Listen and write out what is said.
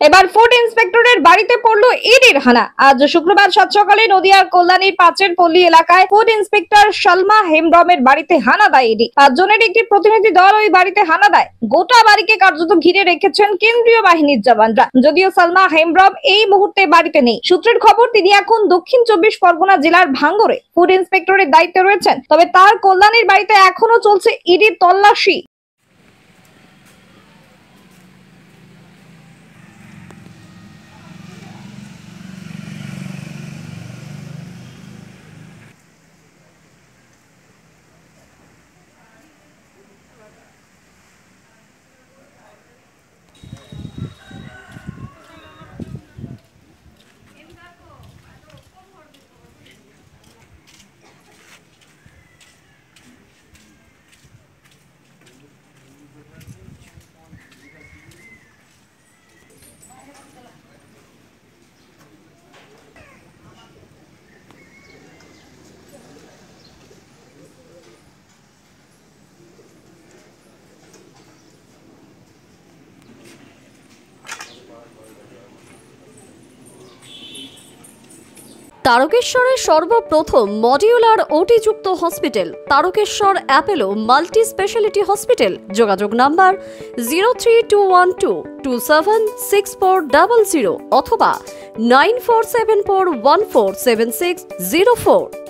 এবার ফুড ইন্সপেক্টরের বাড়িতে পড়লো ইডির হানা। আজ শুক্রবার সাত সকালে নদিয়ার কল্যাণীর পাঁচের পল্লী এলাকায় ফুড ইন্সপেক্টর সালমা হেমব্রমের বাড়িতে হানা দেয় ইডি। 5 জনের একটি প্রতিনিধি দল ওই বাড়িতে হানা দেয়। গোটা বাড়িকে কার্যত ঘিরে রেখেছেন কেন্দ্রীয় বাহিনীর জওয়ানরা। যদিও সালমা হেমব্রম এই মুহূর্তে বাড়িতে নেই। সূত্রের খবর, তিনি এখন দক্ষিণ 24 পরগনা জেলার ভাঙ্গরে ফুড ইন্সপেক্টরের দায়িত্বে রয়েছেন। তবে তার কল্যাণীর বাড়িতে এখনো চলছে ইডির তল্লাশি। তারকেশ্বরের সর্বপ্রথম মডিউলার ওটি যুক্ত hospital Tarakeswar Apollo multi speciality hospital. যোগাযোগ নাম্বার 03212276400 অথবা 9474147604।